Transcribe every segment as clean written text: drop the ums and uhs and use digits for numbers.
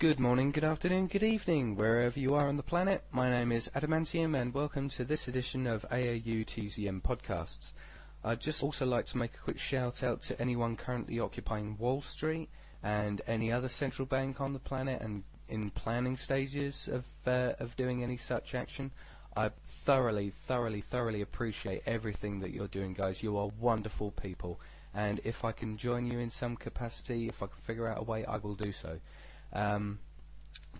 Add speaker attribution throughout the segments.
Speaker 1: Good morning, good afternoon, good evening, wherever you are on the planet. My name is Adamantium and welcome to this edition of AAU TZM Podcasts. I'd just also like to make a quick shout out to anyone currently occupying Wall Street and any other central bank on the planet and in planning stages of doing any such action. I thoroughly appreciate everything that you're doing, guys. You are wonderful people, and if I can join you in some capacity, if I can figure out a way, I will do so.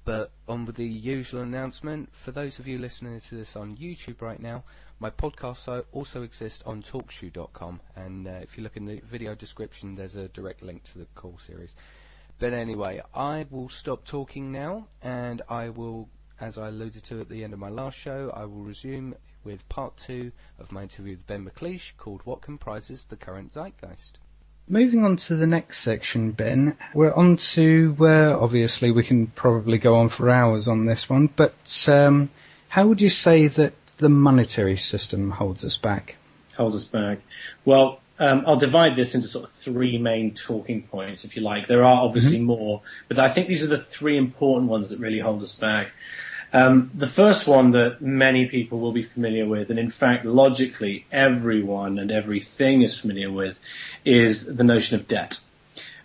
Speaker 1: But on with the usual announcement, for those of you listening to this on YouTube right now, my podcasts also exist on talkshoe.com, and if you look in the video description there's a direct link to the call series. But anyway, I will stop talking now, and I will, as I alluded to at the end of my last show, I will resume with part 2 of my interview with Ben McLeish, called What Comprises the Current Zeitgeist.
Speaker 2: Moving on to the next section, Ben, we're on to, obviously we can probably go on for hours on this one, but how would you say that the monetary system holds us back?
Speaker 3: Holds us back. Well, I'll divide this into sort of 3 main talking points, if you like. There are obviously more, but I think these are the 3 important ones that really hold us back. The first one that many people will be familiar with, and in fact logically everyone and everything is familiar with, is the notion of debt.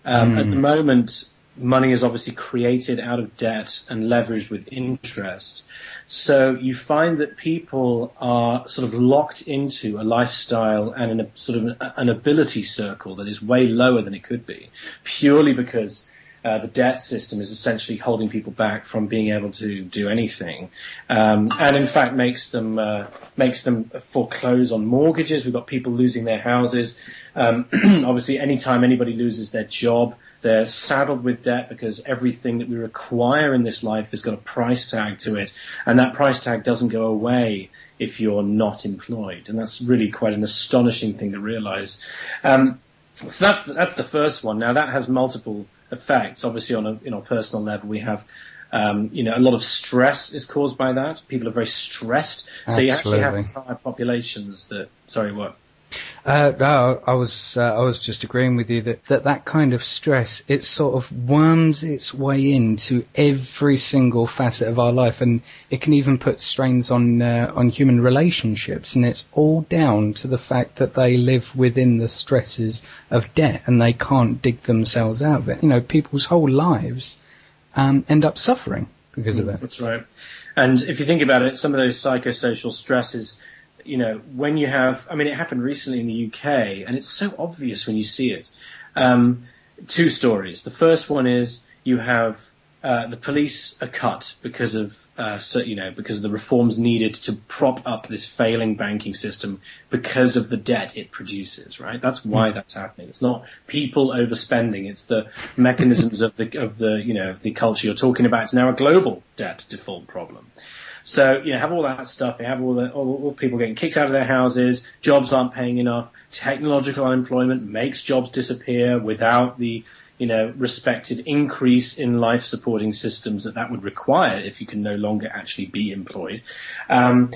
Speaker 3: At the moment, money is obviously created out of debt and leveraged with interest. So you find that people are sort of locked into a lifestyle and in a sort of an ability circle that is way lower than it could be, purely because the debt system is essentially holding people back from being able to do anything, and in fact makes them foreclose on mortgages. We've got people losing their houses. Obviously, anytime anybody loses their job, they're saddled with debt because everything that we require in this life has got a price tag to it, and that price tag doesn't go away if you're not employed, and that's really quite an astonishing thing to realize. So that's the first one. Now that has multiple effects. Obviously, on a personal level, we have a lot of stress is caused by that. People are very stressed.
Speaker 2: Absolutely.
Speaker 3: So you actually have entire populations that. Sorry, what?
Speaker 2: No, I was just agreeing with you that kind of stress, it sort of worms its way into every single facet of our life, and it can even put strains on human relationships, and it's all down to the fact that they live within the stresses of debt and they can't dig themselves out of it. You know, people's whole lives end up suffering because of it.
Speaker 3: That's right. And if you think about it, some of those psychosocial stresses, when you have, it happened recently in the UK, and it's so obvious when you see it. 2 stories. The first one is you have the police are cut because of the reforms needed to prop up this failing banking system because of the debt it produces. Right? That's why that's happening. It's not people overspending. It's the mechanisms of the culture you're talking about. It's now a global debt default problem. So, have all that stuff. You have all people getting kicked out of their houses, jobs aren't paying enough, technological unemployment makes jobs disappear without the, respected increase in life supporting systems that would require if you can no longer actually be employed. And,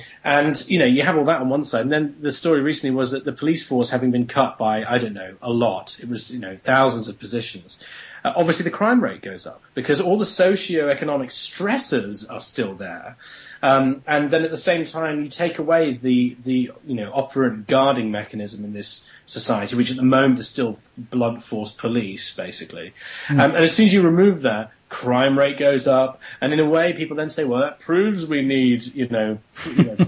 Speaker 3: you have all that on one side. And then the story recently was that the police force having been cut by, a lot. It was, thousands of positions. Obviously, the crime rate goes up because all the socio-economic stressors are still there. And then at the same time, you take away the operant guarding mechanism in this society, which at the moment is still blunt force police, basically. And as soon as you remove that, crime rate goes up. And in a way, people then say, well, that proves we need,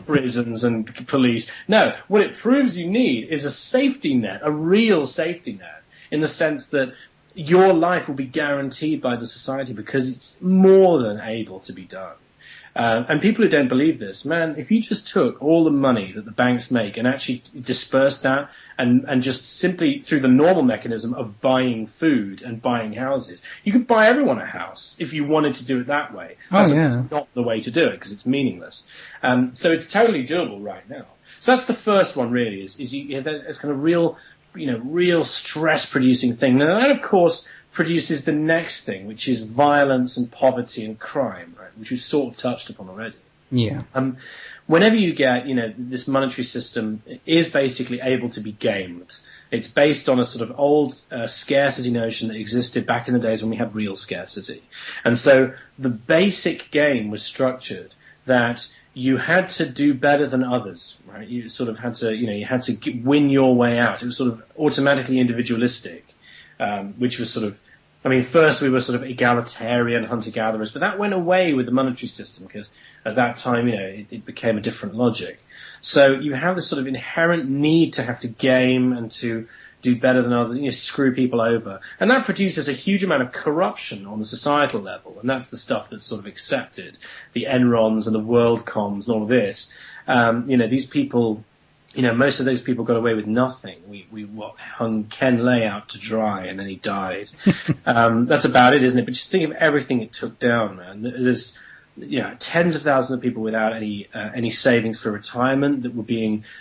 Speaker 3: prisons and police. No, what it proves you need is a safety net, a real safety net, in the sense that your life will be guaranteed by the society because it's more than able to be done. And people who don't believe this, man, if you just took all the money that the banks make and actually dispersed that and just simply through the normal mechanism of buying food and buying houses, you could buy everyone a house if you wanted to do it that way. That's not the way to do it because it's meaningless. So it's totally doable right now. So that's the first one, really, is it's kind of real stress-producing thing. And that, of course, produces the next thing, which is violence and poverty and crime, right, which we've sort of touched upon already.
Speaker 2: Yeah.
Speaker 3: Whenever you get, this monetary system is basically able to be gamed. It's based on a sort of old scarcity notion that existed back in the days when we had real scarcity. And so the basic game was structured that you had to do better than others, right? You sort of had to, you had to win your way out. It was sort of automatically individualistic, which was sort of, first we were sort of egalitarian hunter-gatherers, but that went away with the monetary system because at that time, it became a different logic. So you have this sort of inherent need to have to game and to do better than others, screw people over. And that produces a huge amount of corruption on the societal level, and that's the stuff that's sort of accepted. The Enrons and the WorldComs and all of this. These people, most of those people got away with nothing. We hung Ken Lay out to dry, and then he died. That's about it, isn't it? But just think of everything it took down, man. There's tens of thousands of people without any savings for retirement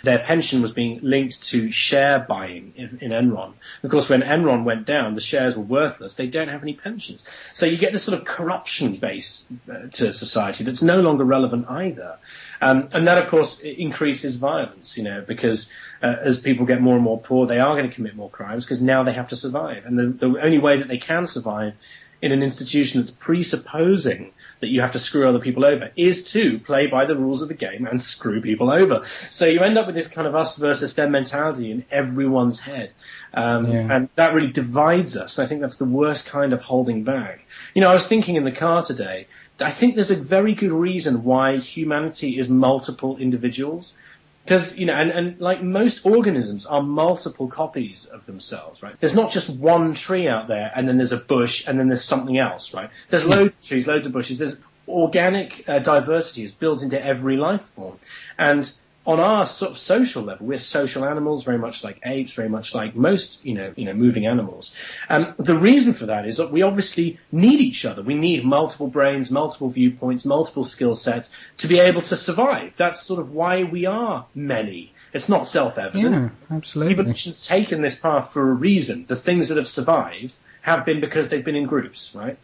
Speaker 3: their pension was being linked to share buying in Enron. Of course, when Enron went down, the shares were worthless. They don't have any pensions. So you get this sort of corruption base to society that's no longer relevant either. And that, of course, increases violence, because as people get more and more poor, they are going to commit more crimes because now they have to survive. And the only way that they can survive in an institution that's presupposing that you have to screw other people over is to play by the rules of the game and screw people over. So you end up with this kind of us versus them mentality in everyone's head. And that really divides us. I think that's the worst kind of holding back. I was thinking in the car today, I think there's a very good reason why humanity is multiple individuals. Because, and like most organisms are multiple copies of themselves, right? There's not just one tree out there and then there's a bush and then there's something else, right? There's loads of trees, loads of bushes. There's organic diversity is built into every life form. And on our sort of social level, we're social animals, very much like apes, very much like most, moving animals. The reason for that is that we obviously need each other. We need multiple brains, multiple viewpoints, multiple skill sets to be able to survive. That's sort of why we are many. It's not self-evident.
Speaker 2: Yeah, absolutely.
Speaker 3: Evolution's taken this path for a reason. The things that have survived have been because they've been in groups, right?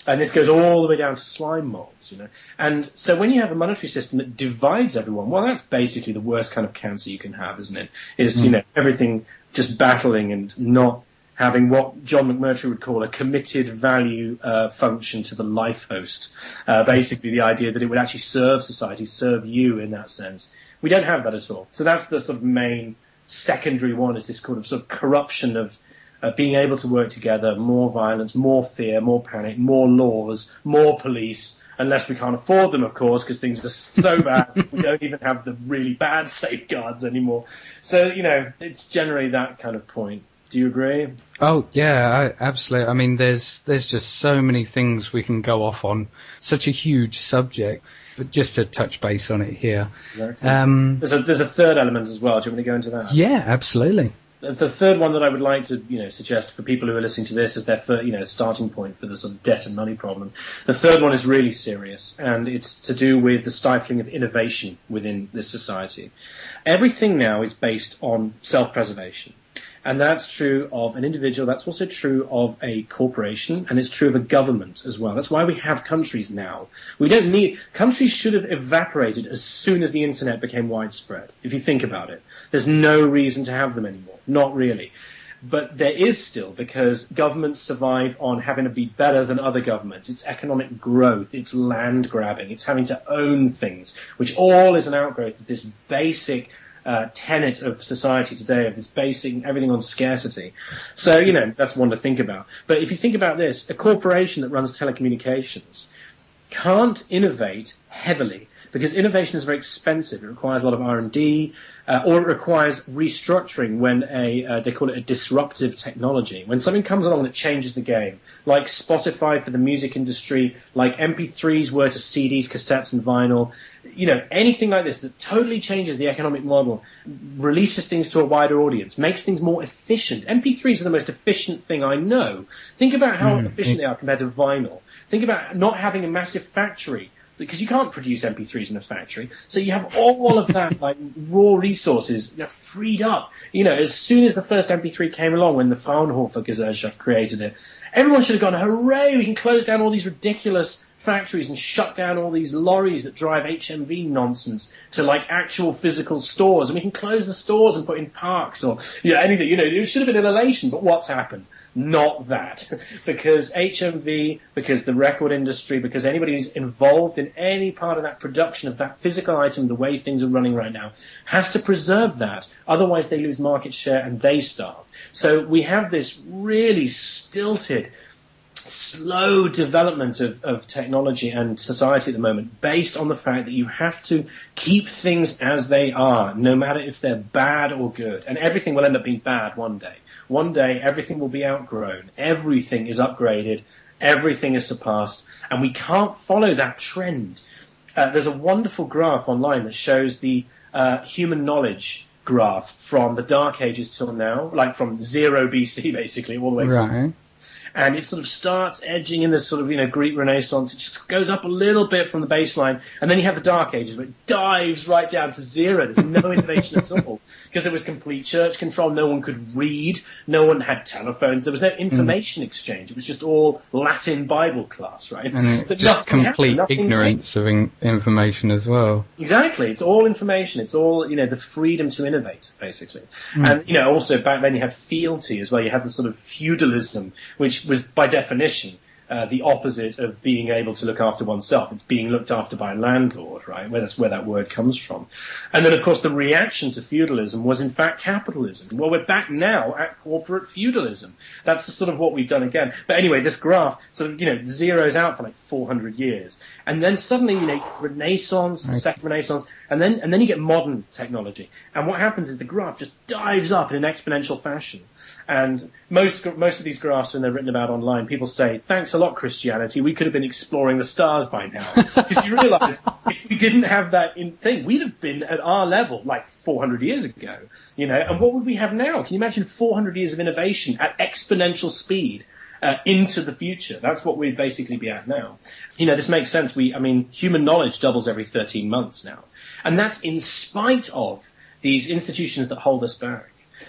Speaker 3: And this goes all the way down to slime molds, And so when you have a monetary system that divides everyone, well, that's basically the worst kind of cancer you can have, isn't it? Is, everything just battling and not having what John McMurtry would call a committed value function to the life host. Basically the idea that it would actually serve society, serve you in that sense. We don't have that at all. So that's the sort of main secondary one, is this sort of corruption of being able to work together, more violence, more fear, more panic, more laws, more police, unless we can't afford them, of course, because things are so bad, we don't even have the really bad safeguards anymore. So, it's generally that kind of point. Do you agree?
Speaker 2: Oh, yeah, absolutely. There's just so many things we can go off on. Such a huge subject. But just to touch base on it here.
Speaker 3: Exactly. There's a third element as well. Do you want me to go into that?
Speaker 2: Yeah, absolutely.
Speaker 3: The third one that I would like to, suggest for people who are listening to this as their starting point for the sort of debt and money problem. The third one is really serious, and it's to do with the stifling of innovation within this society. Everything now is based on self-preservation. And that's true of an individual, that's also true of a corporation, and it's true of a government as well. That's why we have countries now. Countries should have evaporated as soon as the internet became widespread, if you think about it. There's no reason to have them anymore, not really. But there is still, because governments survive on having to be better than other governments. It's economic growth, it's land grabbing, it's having to own things, which all is an outgrowth of this basic tenet of society today, of this basing everything on scarcity. So, that's one to think about. But if you think about this, a corporation that runs telecommunications can't innovate heavily because innovation is very expensive. It requires a lot of R&D, or it requires restructuring when they call it a disruptive technology. When something comes along that changes the game, like Spotify for the music industry, like MP3s were to CDs, cassettes, and vinyl, anything like this that totally changes the economic model, releases things to a wider audience, makes things more efficient. MP3s are the most efficient thing I know. Think about how efficient they are compared to vinyl. Think about not having a massive factory, because you can't produce MP3s in a factory. So you have all of that, like raw resources, freed up. As soon as the first MP3 came along, when the Fraunhofer Gesellschaft created it, everyone should have gone, hooray, we can close down all these ridiculous factories and shut down all these lorries that drive HMV nonsense to like actual physical stores, and we can close the stores and put in parks or anything. It should have been an elation, but what's happened? Not that. Because HMV, because the record industry, because anybody who's involved in any part of that production of that physical item, the way things are running right now, has to preserve that. Otherwise they lose market share and they starve. So we have this really stilted, slow development of technology and society at the moment based on the fact that you have to keep things as they are, no matter if they're bad or good. And everything will end up being bad one day. One day, everything will be outgrown. Everything is upgraded. Everything is surpassed. And we can't follow that trend. There's a wonderful graph online that shows the human knowledge graph from the Dark Ages till now, like from 0 BC, basically, all the way to... And it sort of starts edging in this sort of, Greek Renaissance. It just goes up a little bit from the baseline. And then you have the Dark Ages, where it dives right down to zero. There's no innovation at all. Because there was complete church control. No one could read. No one had telephones. There was no information exchange. It was just all Latin Bible class, right?
Speaker 2: And it's just complete ignorance of information as well.
Speaker 3: Exactly. It's all information. It's all, the freedom to innovate, basically. And, also back then you had fealty as well. You had the sort of feudalism, which was by definition the opposite of being able to look after oneself. It's being looked after by a landlord, right? That's where that word comes from. And then, of course, the reaction to feudalism was, in fact, capitalism. Well, we're back now at corporate feudalism. That's sort of what we've done again. But anyway, this graph sort of, zeroes out for like 400 years. And then suddenly, Renaissance, the Second Renaissance, and then you get modern technology. And what happens is the graph just dives up in an exponential fashion. And most of these graphs, when they're written about online, people say, thanks a lot, Christianity, we could have been exploring the stars by now. Because you realise, if we didn't have that thing, we'd have been at our level like 400 years ago. And what would we have now? Can you imagine 400 years of innovation at exponential speed into the future? That's what we'd basically be at now. This makes sense. Human knowledge doubles every 13 months now. And that's in spite of these institutions that hold us back.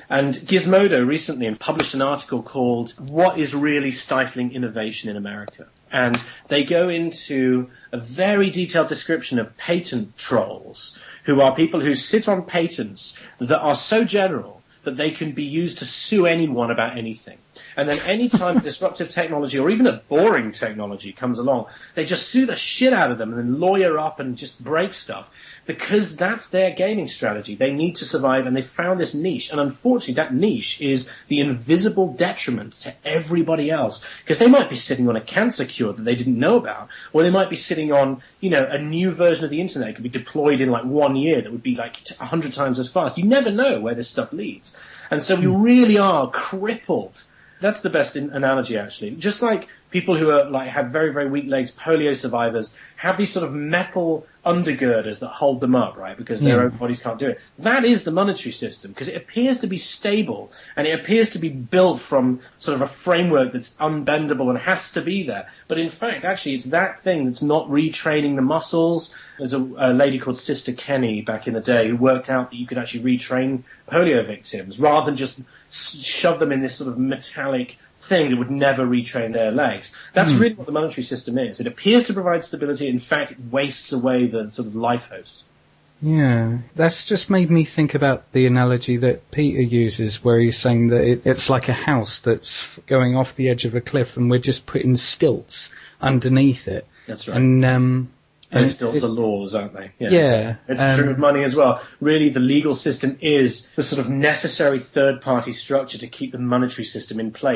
Speaker 3: And Gizmodo recently published an article called What is Really Stifling Innovation in America? And they go into a very detailed description of patent trolls, who are people who sit on patents that are so general that they can be used to sue anyone about anything. And then any time disruptive technology or even a boring technology comes along, they just sue the shit out of them and then lawyer up and just break stuff. Because that's their gaming strategy. They need to survive, and they found this niche. And unfortunately, that niche is the invisible detriment to everybody else. Because they might be sitting on a cancer cure that they didn't know about, or they might be sitting on, a new version of the internet that could be deployed in like 1 year that would be like 100 times as fast. You never know where this stuff leads. And so we really are crippled. That's the best analogy, actually. Just like people who are have very, very weak legs, polio survivors, have these sort of metal undergirders that hold them up, right, because their own bodies can't do it. That is the monetary system, because it appears to be stable, and it appears to be built from sort of a framework that's unbendable and has to be there. But in fact, actually, it's that thing that's not retraining the muscles. There's a lady called Sister Kenny back in the day who worked out that you could actually retrain polio victims rather than just shove them in this sort of metallic thing that would never retrain their legs. That's really what the monetary system is. It appears to provide stability. In fact, it wastes away the sort of life host.
Speaker 2: Yeah, that's just made me think about the analogy that Peter uses, where he's saying that it's like a house that's going off the edge of a cliff and we're just putting stilts underneath it.
Speaker 3: That's right.
Speaker 2: And
Speaker 3: stilts are laws, aren't they?
Speaker 2: Yeah.
Speaker 3: It's true of money as well. Really, the legal system is the sort of necessary third-party structure to keep the monetary system in place.